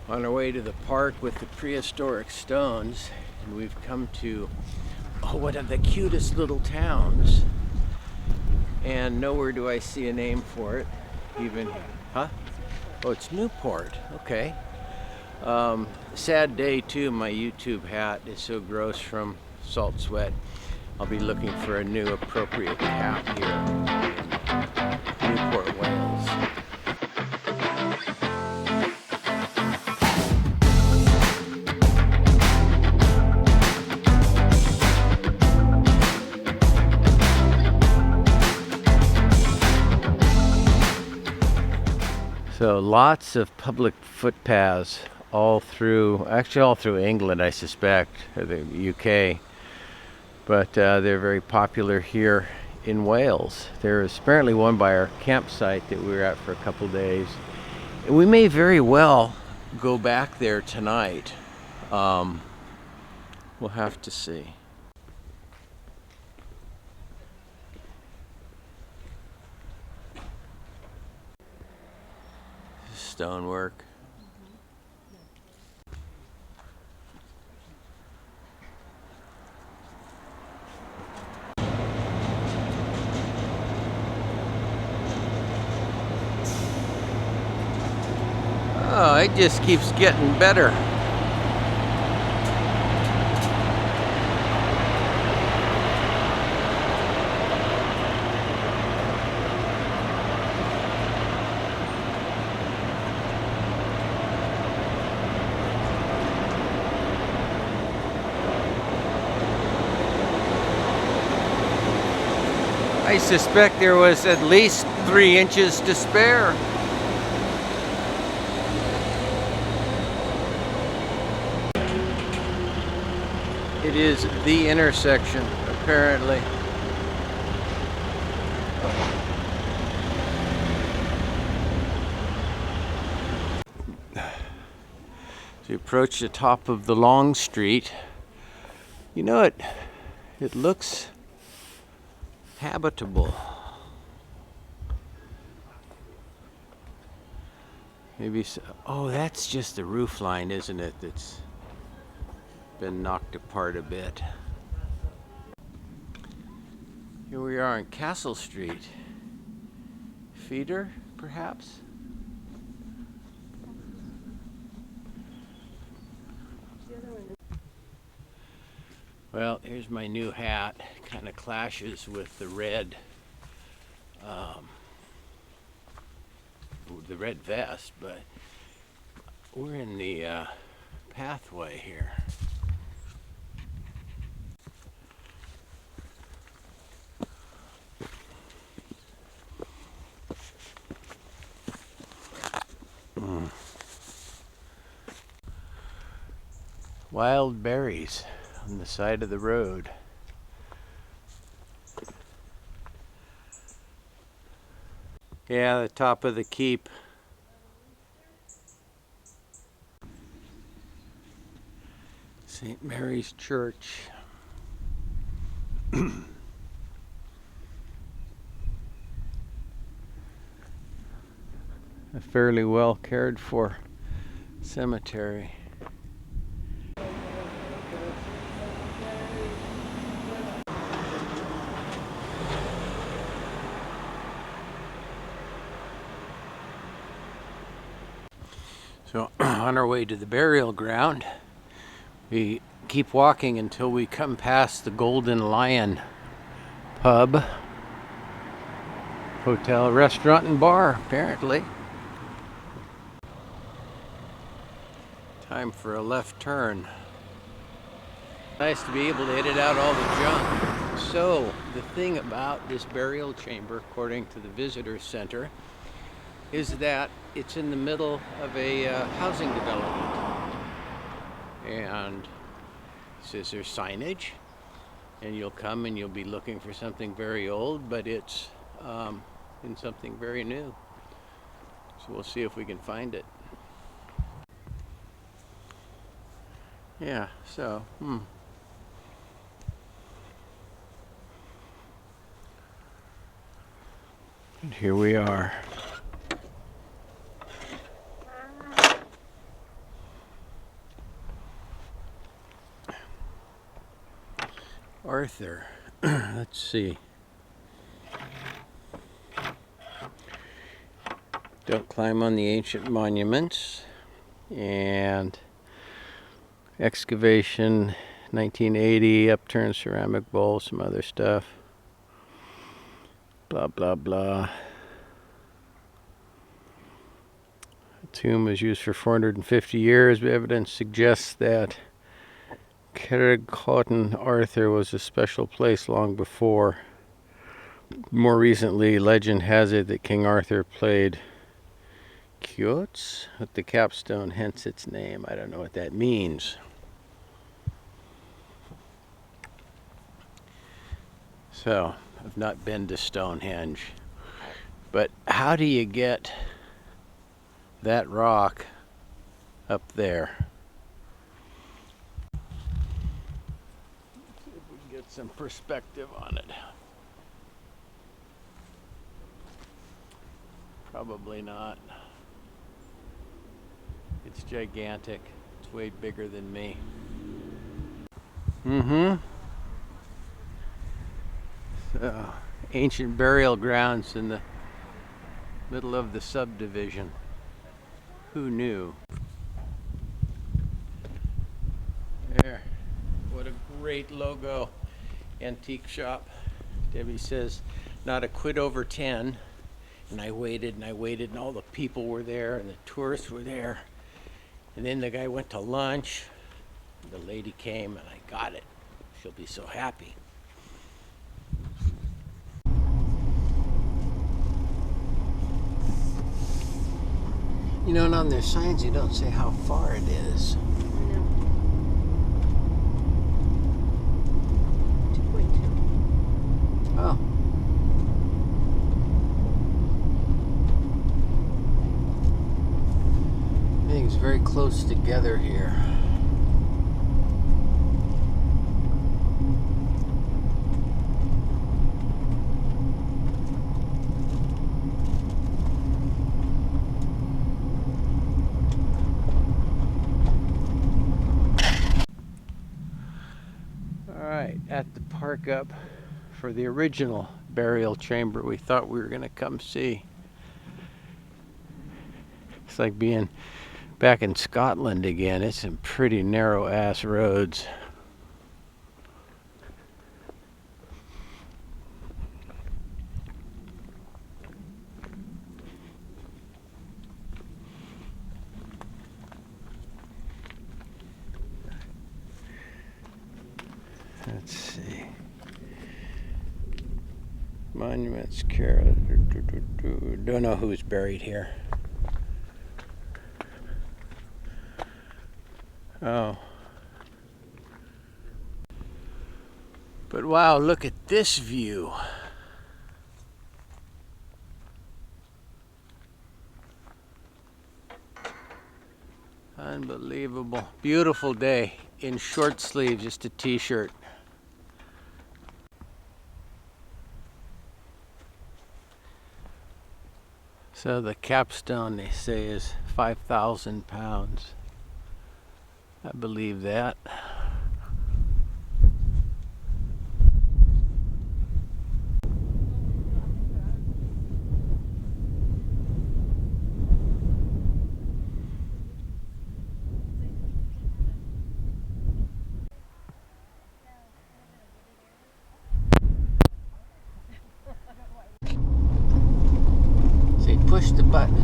On our way to the park with the prehistoric stones, and we've come to one of the cutest little towns. And nowhere do I see a name for it, even, huh? Oh, it's Newport, okay. Sad day too, my YouTube hat is so gross from salt sweat. I'll be looking for a new appropriate cap here in Newport, Wales. So lots of public footpaths all through England, I suspect, or the UK. But they're very popular here in Wales. There's apparently one by our campsite that we were at for a couple days. And we may very well go back there tonight. We'll have to see. Stonework. Oh, it just keeps getting better. I suspect there was at least 3 inches to spare. It is the intersection, apparently. As you approach the top of the long street, you know it looks habitable. Maybe so. Oh, that's just the roof line, isn't it? That's been knocked apart a bit. Here we are on Castle Street. Feeder, perhaps? Well, here's my new hat. Kind of clashes with the red vest, but we're in the pathway here. Wild berries on the side of the road. Yeah, the top of the keep. St. Mary's Church. A fairly well cared for cemetery. So on our way to the burial ground, we keep walking until we come past the Golden Lion pub, hotel, restaurant, and bar, apparently. Time for a left turn. Nice to be able to edit out all the junk. So, the thing about this burial chamber, according to the visitor center, is that it's in the middle of a housing development. And it says there's signage, and you'll come and you'll be looking for something very old, but it's in something very new. So we'll see if we can find it. Yeah, so, And here we are. Arthur. Let's see. Don't climb on the ancient monuments. And excavation 1980, upturned ceramic bowl, some other stuff. Blah, blah, blah. The tomb was used for 450 years, but evidence suggests that Carrick-Houghton Arthur was a special place long before. More recently, legend has it that King Arthur played quotes with the capstone, hence its name. I don't know what that means. So, I've not been to Stonehenge. But how do you get that rock up there? Let's see if we can get some perspective on it. Probably not. It's gigantic. It's way bigger than me. So, ancient burial grounds in the middle of the subdivision. Who knew? There. What a great logo. Antique shop. Debbie says, not a quid over 10. And I waited and I waited and all the people were there and the tourists were there. And then the guy went to lunch. The lady came and I got it. She'll be so happy. You know, and on their signs, you don't say how far it is. No. 2.2. Oh. Everything's very close together here. At the park up for the original burial chamber we thought we were going to come see. It's like being back in Scotland again. It's some pretty narrow ass roads. Let's see. Monuments, Cara. Don't know who's buried here. Oh. But wow, look at this view. Unbelievable. Beautiful day in short sleeves, just a t-shirt. So the capstone, they say, is 5,000 pounds. I believe that. Push the button.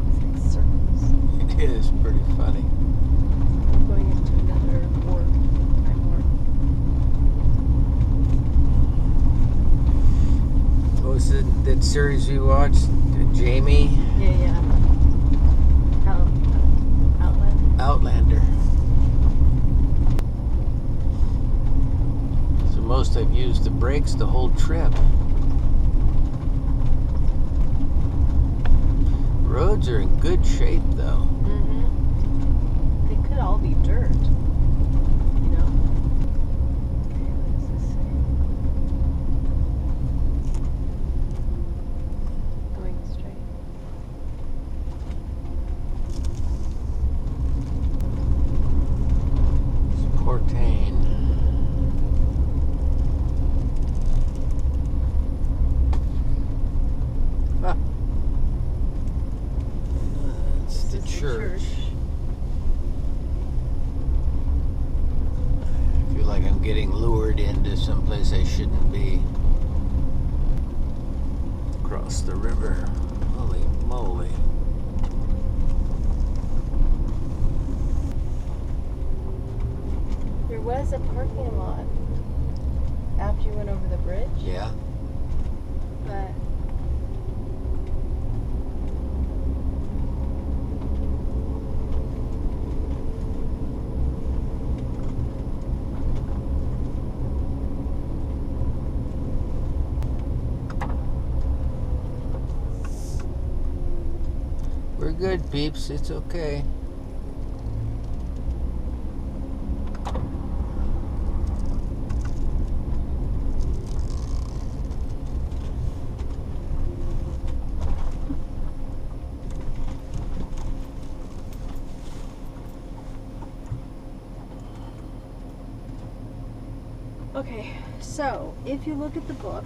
It's like circles. It is pretty funny. We're going into another ward. What was it, that series we watched? Jamie? Yeah. Outlander. So most I've used the brakes the whole trip. Roads are in good shape though. Mm-hmm. They could all be dirt, you know? Okay, what does this say? Going straight. church. I feel like I'm getting lured into someplace I shouldn't be. Across the river. Holy moly. There was a parking lot after you went over the bridge. Yeah. But we're good, peeps. It's okay. okay, so if you look at the book,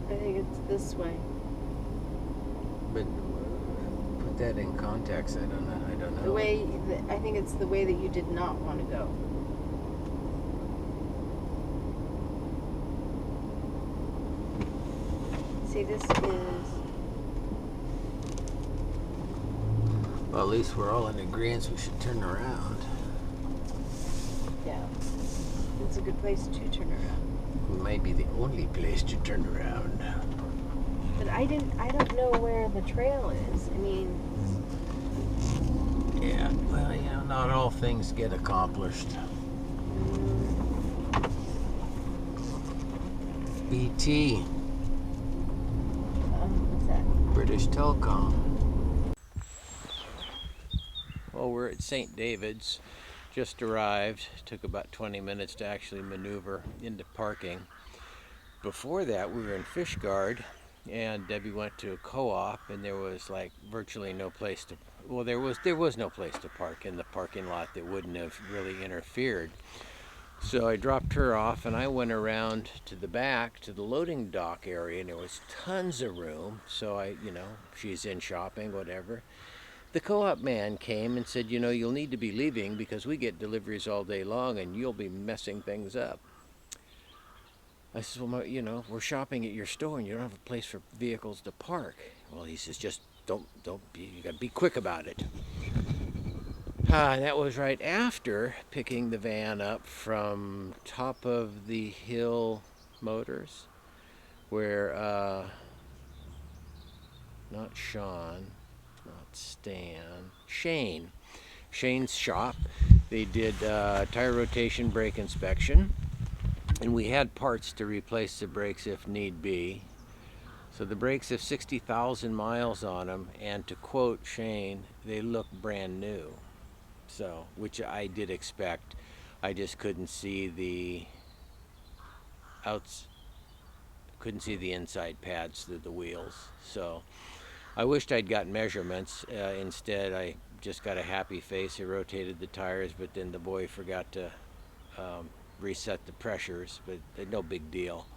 I think it's this way. But put that in context. I don't know. The way I think it's the way that you did not want to go. See, this is Well, at least we're all in agreement we should turn around. yeah. It's a good place to turn around. It might be the only place to turn around. But I don't know where the trail is. I mean, Yeah, well, you know, not all things get accomplished. BT, what's that? British Telecom. Well, we're at St. David's. Just arrived. Took about 20 minutes to actually maneuver into parking. Before that, we were in Fishguard, and Debbie went to a co-op, and there was like virtually no place to. Well, there was no place to park in the parking lot that wouldn't have really interfered. So I dropped her off, and I went around to the back to the loading dock area, and there was tons of room. So she's in shopping, whatever. The co-op man came and said, you'll need to be leaving because we get deliveries all day long, and you'll be messing things up. I said, well, we're shopping at your store, and you don't have a place for vehicles to park. Well, he says, just don't be, you gotta be quick about it. And that was right after picking the van up from Top of the Hill Motors, where, not Sean, not Stan, Shane's shop. They did tire rotation, brake inspection, and we had parts to replace the brakes if need be. So the brakes have 60,000 miles on them, and to quote Shane, they look brand new. So, which I did expect. I just couldn't see the inside pads through the wheels. So I wished I'd got measurements. Instead, I just got a happy face. I rotated the tires, but then the boy forgot to reset the pressures, but no big deal.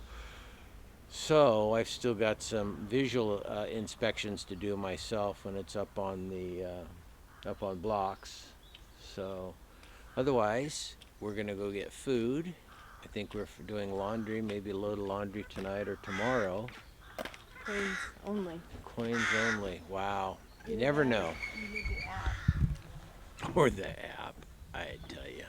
So I've still got some visual inspections to do myself when it's up on blocks. So otherwise, we're gonna go get food. I think we're doing laundry, maybe a load of laundry tonight or tomorrow. Coins only. Coins only. Wow. You never know. You need the app. Or the app, I tell you.